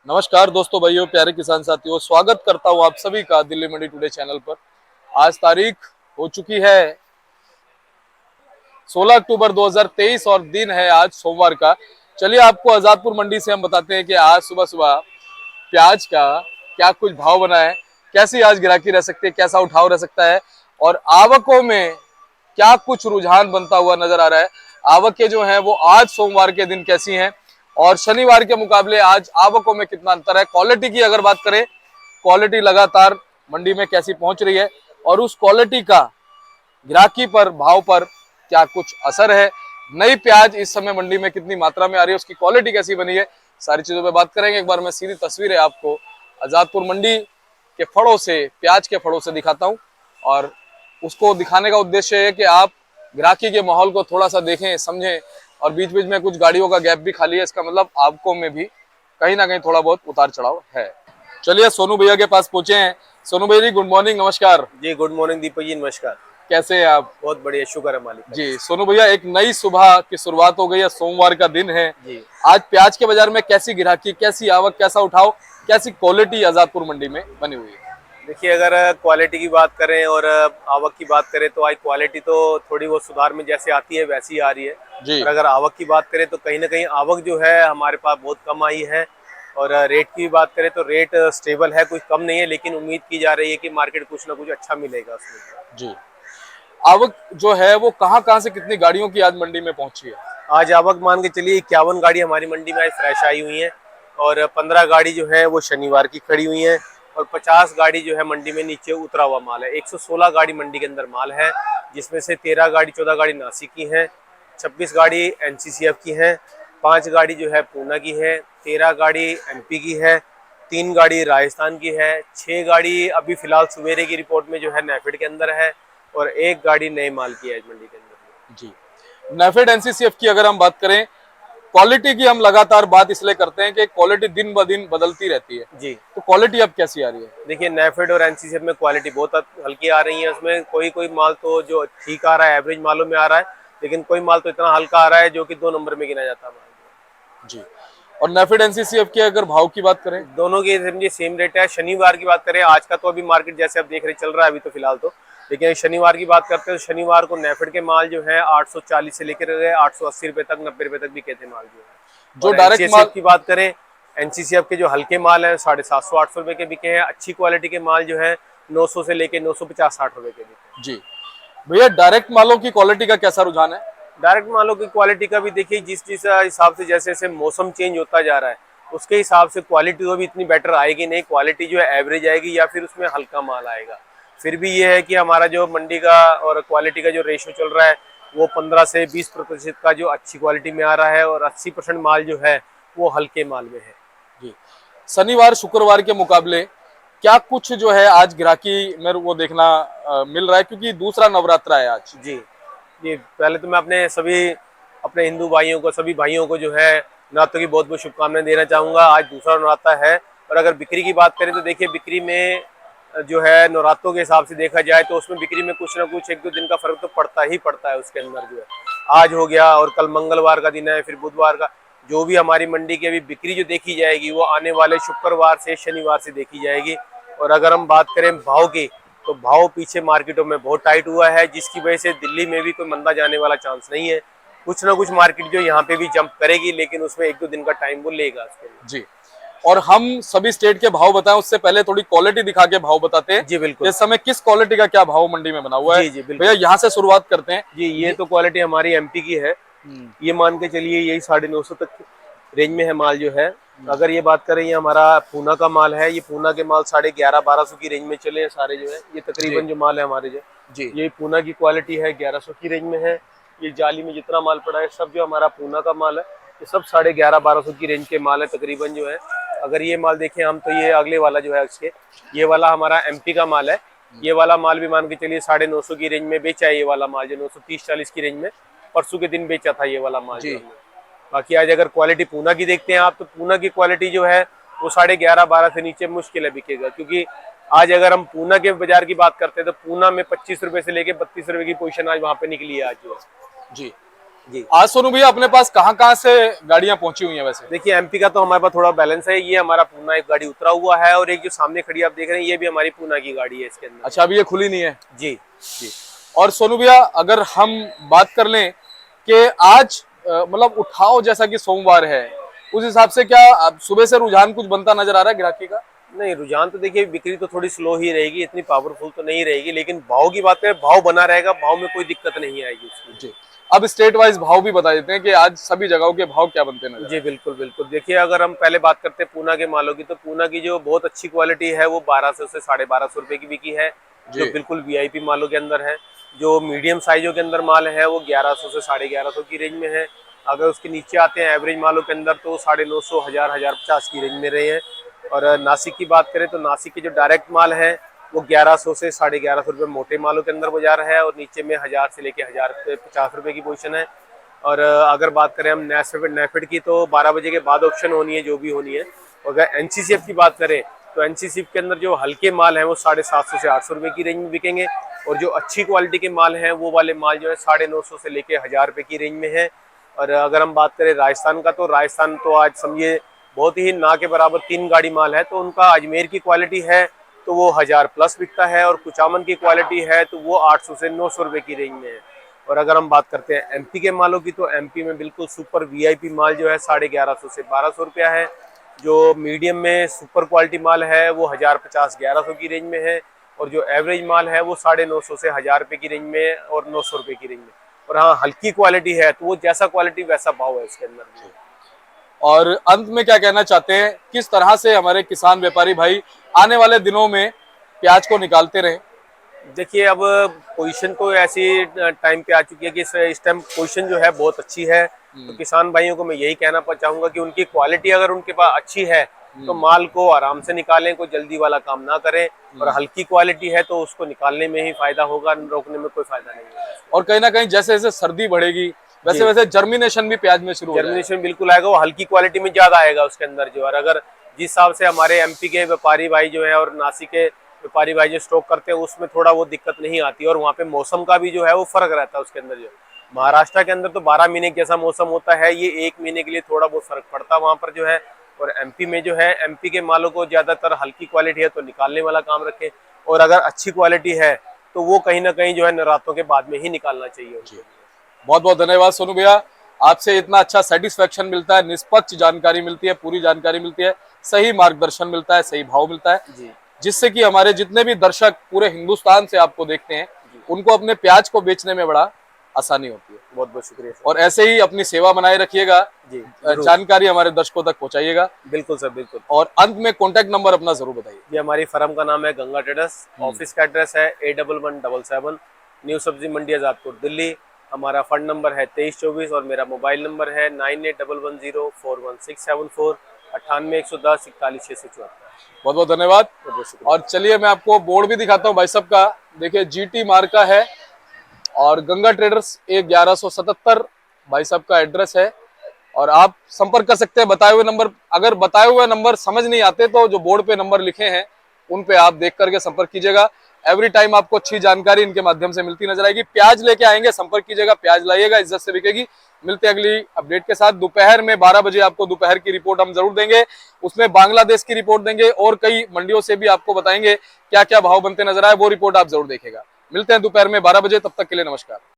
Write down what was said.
नमस्कार दोस्तों, भाइयों, प्यारे किसान साथियों, स्वागत करता हूं आप सभी का दिल्ली मंडी टुडे चैनल पर। आज तारीख हो चुकी है 16 अक्टूबर 2023 और दिन है आज सोमवार का। चलिए आपको आजादपुर मंडी से हम बताते हैं कि आज सुबह सुबह प्याज का क्या कुछ भाव बना है, कैसी आज ग्राहकी रह सकती है, कैसा उठाव रह सकता है और आवकों में क्या कुछ रुझान बनता हुआ नजर आ रहा है। आवकें जो है वो आज सोमवार के दिन कैसी हैं और शनिवार के मुकाबले आज आवकों में कितना अंतर है। क्वालिटी की अगर बात करें, क्वालिटी लगातार मंडी में कैसी पहुंच रही है और उस क्वालिटी का ग्राहकी पर, भाव पर क्या कुछ असर है। नई प्याज इस समय मंडी में कितनी मात्रा में आ रही है, उसकी क्वालिटी कैसी बनी है, सारी चीजों पे बात करेंगे। एक बार मैं सीधी तस्वीरें आपको आजादपुर मंडी के फड़ों से, प्याज के फड़ों से दिखाता हूं और उसको दिखाने का उद्देश्य है कि आप ग्राहकी के माहौल को थोड़ा सा देखें, समझें। और बीच बीच में कुछ गाड़ियों का गैप भी खाली है, इसका मतलब आवकों में भी कहीं ना कहीं थोड़ा बहुत उतार चढ़ाव है। चलिए सोनू भैया के पास पहुंचे हैं। सोनू भैया जी, गुड मॉर्निंग, नमस्कार। जी गुड मॉर्निंग दीपक जी, नमस्कार। कैसे हैं आप? बहुत बढ़िया, शुक्र है मालिक का। जी सोनू भैया, एक नई सुबह की शुरुआत हो गई है, सोमवार का दिन है। जी आज प्याज के बाजार में कैसी ग्राहकी, कैसी आवक, कैसा उठाव, कैसी क्वालिटी आजादपुर मंडी में बनी हुई है? देखिए, अगर क्वालिटी की बात करें और आवक की बात करें तो आज क्वालिटी तो थोड़ी बहुत सुधार में जैसे आती है वैसी आ रही है। जी और अगर आवक की बात करें तो कहीं ना कहीं आवक जो है हमारे पास बहुत कम आई है। और रेट की बात करें तो रेट स्टेबल है, कुछ कम नहीं है, लेकिन उम्मीद की जा रही है कि मार्केट कुछ ना कुछ अच्छा मिलेगा उसमें। जी। आवक जो है वो कहाँ कहाँ से कितनी गाड़ियों की आज मंडी में पहुंची है? आज आवक मान के चलिए 51 गाड़ी हमारी मंडी में आज फ्रेश आई हुई है। और 15 गाड़ी जो है वो शनिवार की खड़ी हुई है। और 50 गाड़ी जो है मंडी में नीचे उतरा हुआ माल है। 116 गाड़ी मंडी के अंदर माल है, जिसमें से 13 गाड़ी 14 गाड़ी नासिक की हैं, 26 गाड़ी एनसीसीएफ की हैं, 5 गाड़ी जो है पूना की है, 13 गाड़ी एमपी की है, 3 गाड़ी राजस्थान की है, 6 गाड़ी अभी फिलहाल सवेरे की रिपोर्ट में जो है नेफेड के अंदर है, और 1 गाड़ी नए माल की है मंडी के अंदर। जी। नेफेड एनसीसीएफ की अगर हम बात करें, क्वालिटी की हम लगातार बात इसलिए करते हैं कि क्वालिटी दिन ब दिन बदलती रहती है, जी तो क्वालिटी अब कैसी आ रही है? देखिए, नेफेड और एनसीसीएफ में क्वालिटी बहुत हल्की आ रही है। उसमें कोई कोई माल तो जो ठीक आ रहा है, एवरेज मालों में आ रहा है, लेकिन कोई माल तो इतना हल्का आ रहा है जो कि 2 नंबर में गिना जाता है माल। जी। और नेफेड एनसीसीएफ के अगर भाव की बात करें? दोनों की समझिए सेम रेट है। शनिवार की बात करें, आज का तो अभी मार्केट जैसे आप देख रहे चल रहा है अभी तो फिलहाल तो, लेकिन शनिवार की बात करते हैं तो शनिवार को नेफेड के माल जो है 840 से लेकर 880 रुपए तक, 90 रुपए तक भी कहते माल जो है। जो और डायरेक्ट माल, एनसीसीएफ की बात करें, एनसीसीएफ के जो हल्के माल हैं 750 800 रुपए के बिके हैं। अच्छी क्वालिटी के माल जो है 900 से लेके 950 60 रुपए के बिके हैं। जी भैया, डायरेक्ट मालों की क्वालिटी का कैसा रुझान है? डायरेक्ट मालों की क्वालिटी का भी देखिए, जिस जिस हिसाब से जैसे जैसे मौसम चेंज होता जा रहा है उसके हिसाब से क्वालिटी तो भी इतनी बेटर आएगी नहीं। क्वालिटी जो है एवरेज आएगी या फिर उसमें हल्का माल आएगा। फिर भी ये है कि हमारा जो मंडी का और क्वालिटी का जो रेशो चल रहा है वो 15 से 20% का जो अच्छी क्वालिटी में आ रहा है, और 80% माल जो है वो हल्के माल में है। जी। शनिवार शुक्रवार के मुकाबले क्या कुछ जो है आज ग्राहकी में वो देखना मिल रहा है, क्योंकि दूसरा नवरात्रा है आज? जी जी, पहले तो मैं अपने हिंदू भाइयों को, सभी भाइयों को जो है नवरात्रों की बहुत बहुत शुभकामनाएं देना चाहूँगा। आज दूसरा नवरात्रा है। और अगर बिक्री की बात करें तो देखिए, बिक्री में जो है नवरात्रों के हिसाब से देखा जाए तो उसमें बिक्री में कुछ ना कुछ 1-2 दिन का फर्क तो पड़ता ही पड़ता है उसके अंदर जो है। आज हो गया और कल मंगलवार का दिन है, फिर बुधवार का। जो भी हमारी मंडी की अभी बिक्री जो देखी जाएगी वो आने वाले शुक्रवार से शनिवार से देखी जाएगी। और अगर हम बात करें भाव की, तो भाव पीछे मार्केटों में बहुत टाइट हुआ है, जिसकी वजह से दिल्ली में भी कोई मंदा जाने वाला चांस नहीं है। कुछ ना कुछ मार्केट जो यहाँ पे भी जंप करेगी, लेकिन उसमें 1-2 दिन का टाइम वो लेगा उसके लिए। जी। और हम सभी स्टेट के भाव बताएं उससे पहले थोड़ी क्वालिटी दिखा के भाव बताते हैं। जी बिल्कुल। इस समय किस क्वालिटी का क्या भाव मंडी में बना हुआ है? जी जी भैया बिल्कुल। यहाँ से शुरुआत करते हैं। जी, ये तो क्वालिटी हमारी एमपी की है। ये मान के चलिए यही 950 तक रेंज में है माल जो है। अगर ये बात करें, ये हमारा पूना का माल है। ये पूना के माल 1150-1200 की रेंज में चले हैं सारे जो है। ये तकरीबन जो माल है हमारे जो, जी ये पूना की क्वालिटी है, 1100 की रेंज में है। ये जाली में जितना माल पड़ा है सब जो हमारा पूना का माल है, ये सब 1150-1200 की रेंज के माल है तकरीबन जो है। अगर ये माल देखें हम, तो ये अगले वाला जो है उसके, ये वाला हमारा एमपी का माल है। ये वाला माल भी मान के चलिए 950 की रेंज में बेचा है। ये वाला माल जो 930-40 की रेंज में परसों के दिन बेचा था ये वाला माल जी। जो हमने। बाकी आज अगर क्वालिटी पूना की देखते हैं आप, तो पूना की क्वालिटी जो है वो 11.5-12 से नीचे मुश्किल है बिकेगा। क्योंकि आज अगर हम पूना के बाजार की बात करते हैं तो पूना में 25 रुपए से लेके 32 रुपए की पोजीशन आज वहां पे निकली है आज जो है। जी। जी। आज सोनू भैया अपने पास कहाँ से गाड़ियां पहुंची हुई हैं वैसे? देखिए एमपी का तो हमारे पास थोड़ा बैलेंस है, ये हमारा पूना एक गाड़ी उतरा हुआ है और एक जो सामने खड़ी आप देख रहे हैं ये भी हमारी पूना की गाड़ी है इसके अंदर। अच्छा, अभी ये खुली नहीं है। जी जी। और सोनू भैया अगर हम बात कर लें कि आज मतलब उठाव जैसा कि सोमवार है, उस हिसाब से क्या अब सुबह से रुझान कुछ बनता नजर आ रहा है ग्राहकी का? नहीं, रुझान तो देखिए बिक्री तो थोड़ी स्लो ही रहेगी, इतनी पावरफुल तो नहीं रहेगी, लेकिन भाव की बात करें भाव बना रहेगा, भाव में कोई दिक्कत नहीं आएगी उसकी। जी। अब स्टेट वाइज भाव भी बता देते हैं कि आज सभी जगहों के भाव क्या बनते नजर आ जी बिल्कुल बिल्कुल। देखिए अगर हम पहले बात करते हैं पूना के मालों की, तो पूना की जो बहुत अच्छी क्वालिटी है वो 1200 से 1250 रुपए की बिकी है, रहे जो हैं? जी। बिल्कुल वीआईपी मालों के अंदर है। जो मीडियम साइजों के अंदर माल है वो 1100 से 1150 की रेंज में है। अगर उसके नीचे आते हैं एवरेज मालों के अंदर तो 950, 1050 की रेंज में रहे हैं। और नासिक की बात करें तो नासिक के जो डायरेक्ट माल है वो 1100 से 1150 रुपये मोटे मालों के अंदर बाजार है, और नीचे में 1000 से लेके 1050 रुपये की पोजीशन है। और अगर बात करें हम नेफेड की तो 12 बजे के बाद ऑप्शन होनी है जो भी होनी है। और अगर एनसीसीएफ की बात करें तो एनसीसीएफ के अंदर जो हल्के माल हैं वो 750 से 800 रुपये की रेंज में बिकेंगे, और जो अच्छी क्वालिटी के माल हैं वो वाले माल जो है 950 से लेके 1000 रुपये की रेंज में है। और अगर हम बात करें राजस्थान का तो राजस्थान तो आज समझिए बहुत ही ना के बराबर 3 गाड़ी माल है, तो उनका अजमेर की क्वालिटी है तो वो 1000 प्लस बिकता है, और कुचामन की क्वालिटी है तो वो 800 से 900 रुपये की रेंज में है। और अगर हम बात करते हैं एमपी के मालों की तो एमपी में बिल्कुल सुपर वीआईपी माल जो है 1150 से 1200 रुपया है। जो मीडियम में सुपर क्वालिटी माल है वो 1050, 1100 की रेंज में है, और जो एवरेज माल है वो 950 से 1000 रुपये की रेंज में और 900 रुपये की रेंज में। और हाँ, हल्की क्वालिटी है तो वो जैसा क्वालिटी वैसा भाव है इसके अंदर भी। और अंत में क्या कहना चाहते हैं, किस तरह से हमारे किसान व्यापारी भाई आने वाले दिनों में प्याज को निकालते रहे? देखिए अब पोजीशन तो ऐसी टाइम पे आ चुकी है कि इस टाइम पोजीशन जो है बहुत अच्छी है, तो किसान भाइयों को मैं यही कहना चाहूंगा कि उनकी क्वालिटी अगर उनके पास अच्छी है तो माल को आराम से निकालें, कोई जल्दी वाला काम ना करें। और हल्की क्वालिटी है तो उसको निकालने में ही फायदा होगा, रोकने में कोई फायदा नहीं है। और कहीं ना कहीं जैसे जैसे सर्दी बढ़ेगी वैसे जी। वैसे जर्मिनेशन भी प्याज में शुरू हो जाएगा। जर्मिनेशन बिल्कुल आएगा, वो हल्की क्वालिटी में ज्यादा आएगा उसके अंदर जो। और अगर जिस हिसाब से हमारे एमपी के व्यापारी भाई जो है और नासिक के व्यापारी भाई जो स्टॉक करते हैं उसमें थोड़ा वो दिक्कत नहीं आती, और वहाँ पे मौसम का भी जो है वो फर्क रहता है उसके अंदर जो। महाराष्ट्र के अंदर तो 12 महीने जैसा मौसम होता है, ये 1 महीने के लिए थोड़ा बहुत फर्क पड़ता है वहाँ पर जो है। और एमपी में जो है एमपी के मालों को ज्यादातर हल्की क्वालिटी है तो निकालने वाला काम रखें, और अगर अच्छी क्वालिटी है तो वो कहीं ना कहीं जो है नवरात्रों के बाद में ही निकालना चाहिए उनको। बहुत बहुत धन्यवाद सोनू भैया, आपसे इतना अच्छा सेटिस्फेक्शन मिलता है, निष्पक्ष जानकारी मिलती है, पूरी जानकारी मिलती है, सही मार्गदर्शन मिलता है, सही भाव मिलता है, जी जिससे कि हमारे जितने भी दर्शक पूरे हिंदुस्तान से आपको देखते हैं उनको अपने प्याज को बेचने में बड़ा आसानी होती है। बहुत बहुत शुक्रिया सर। और ऐसे ही अपनी सेवा बनाए रखिएगा, जी जरूर। जानकारी हमारे दर्शकों तक पहुंचाइएगा। बिल्कुल सर बिल्कुल। और अंत में कॉन्टैक्ट नंबर अपना जरूर बताइए। ये हमारी फर्म का नाम है गंगा ट्रेडर्स, ऑफिस का एड्रेस है A1177 न्यू सब्जी मंडी आजादपुर दिल्ली। हमारा फंड नंबर है 2324 और मेरा मोबाइल नंबर है 9811041674 98 110 41 674। बहुत बहुत धन्यवाद। बहुत शुक्रिया। और चलिए मैं आपको बोर्ड भी दिखाता हूँ भाई साहब का, देखिए जीटी मार्का है और गंगा ट्रेडर्स A1177 भाई साहब का एड्रेस है, और आप संपर्क कर सकते हैं बताए हुए नंबर। अगर बताए हुए नंबर समझ नहीं आते तो जो बोर्ड पे नंबर लिखे हैं उन पे आप देख करके संपर्क कीजिएगा। एवरी टाइम आपको अच्छी जानकारी इनके माध्यम से मिलती नजर आएगी। प्याज लेके आएंगे, संपर्क कीजिएगा, प्याज लाइएगा, इज्जत से बिकेगी। मिलते हैं अगली अपडेट के साथ। दोपहर में 12 बजे आपको दोपहर की रिपोर्ट हम जरूर देंगे, उसमें बांग्लादेश की रिपोर्ट देंगे और कई मंडियों से भी आपको बताएंगे क्या क्या भाव बनते नजर आए, वो रिपोर्ट आप जरूर देखेगा। मिलते हैं दोपहर में 12 बजे, तब तक के लिए नमस्कार।